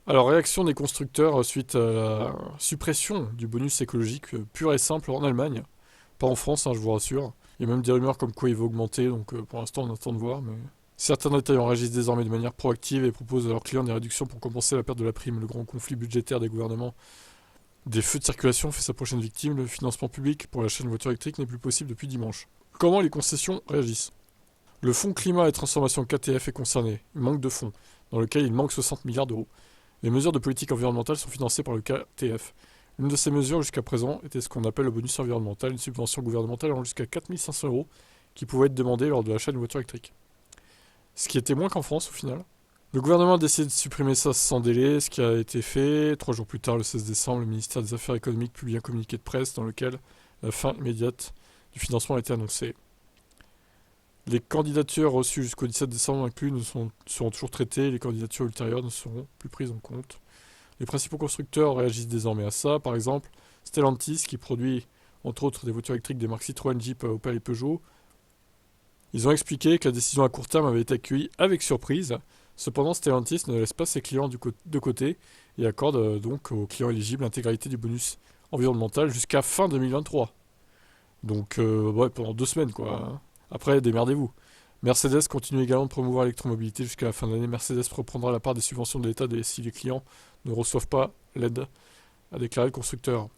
Alors, réaction des constructeurs suite à la suppression du bonus écologique pur et simple en Allemagne. Pas en France, hein, je vous rassure. Il y a même des rumeurs comme quoi il va augmenter, donc pour l'instant on attend de voir. Mais certains détaillants réagissent désormais de manière proactive et proposent à leurs clients des réductions pour compenser la perte de la prime. Le grand conflit budgétaire des gouvernements des feux de circulation fait sa prochaine victime. Le financement public pour l'achat d'une voiture électrique n'est plus possible depuis dimanche. Comment les concessions réagissent? Le fonds climat et transformation KTF est concerné. Il manque de fonds, dans lequel il manque 60 milliards d'euros. Les mesures de politique environnementale sont financées par le KTF. L'une de ces mesures jusqu'à présent était ce qu'on appelle le bonus environnemental, une subvention gouvernementale allant jusqu'à 4500 euros qui pouvait être demandée lors de l'achat d'une voiture électrique. Ce qui était moins qu'en France au final. Le gouvernement a décidé de supprimer ça sans délai, ce qui a été fait. 3 jours plus tard, le 16 décembre, le ministère des Affaires économiques publie un communiqué de presse dans lequel la fin immédiate du financement a été annoncée. Les candidatures reçues jusqu'au 17 décembre inclus seront toujours traitées, les candidatures ultérieures ne seront plus prises en compte. Les principaux constructeurs réagissent désormais à ça. Par exemple, Stellantis, qui produit entre autres des voitures électriques des marques Citroën, Jeep, Opel et Peugeot, ils ont expliqué que la décision à court terme avait été accueillie avec surprise. Cependant, Stellantis ne laisse pas ses clients de côté et accorde donc aux clients éligibles l'intégralité du bonus environnemental jusqu'à fin 2023. Donc, ouais, pendant 2 semaines, quoi. Après, démerdez-vous. Mercedes continue également de promouvoir l'électromobilité jusqu'à la fin de l'année. Mercedes reprendra la part des subventions de l'État si les clients ne reçoivent pas l'aide, a déclaré le constructeur.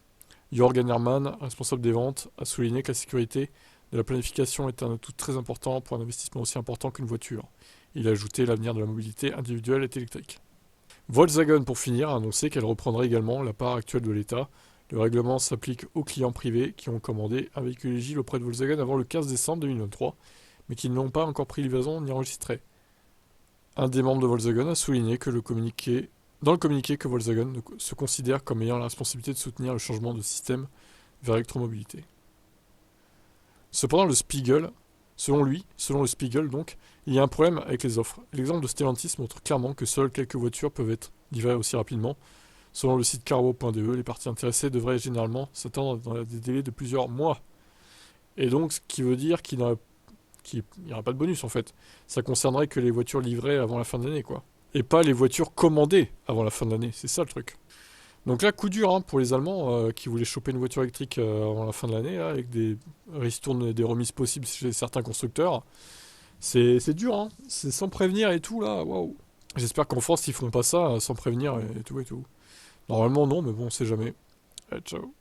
Jörgen Hermann, responsable des ventes, a souligné que la sécurité de la planification est un atout très important pour un investissement aussi important qu'une voiture. Il a ajouté l'avenir de la mobilité individuelle est électrique. Volkswagen, pour finir, a annoncé qu'elle reprendrait également la part actuelle de l'État. Le règlement s'applique aux clients privés qui ont commandé un véhicule éligible auprès de Volkswagen avant le 15 décembre 2023, mais qui n'ont pas encore pris livraison ni enregistré. Un des membres de Volkswagen a souligné que dans le communiqué que Volkswagen se considère comme ayant la responsabilité de soutenir le changement de système vers l'électromobilité. Cependant, selon le Spiegel donc, il y a un problème avec les offres. L'exemple de Stellantis montre clairement que seules quelques voitures peuvent être livrées aussi rapidement. Selon le site carwo.de, les parties intéressées devraient généralement s'attendre dans des délais de plusieurs mois. Et donc, ce qui veut dire qu'il n'y aura pas de bonus en fait. Ça concernerait que les voitures livrées avant la fin de l'année, quoi. Et pas les voitures commandées avant la fin de l'année, c'est ça le truc. Donc là, coup dur hein, pour les Allemands qui voulaient choper une voiture électrique avant la fin de l'année, avec des ristournes, des remises possibles chez certains constructeurs. C'est dur, hein. C'est sans prévenir et tout là, waouh. J'espère qu'en France ils font pas ça sans prévenir et tout et tout. Normalement non, mais bon, on sait jamais. Allez, ciao.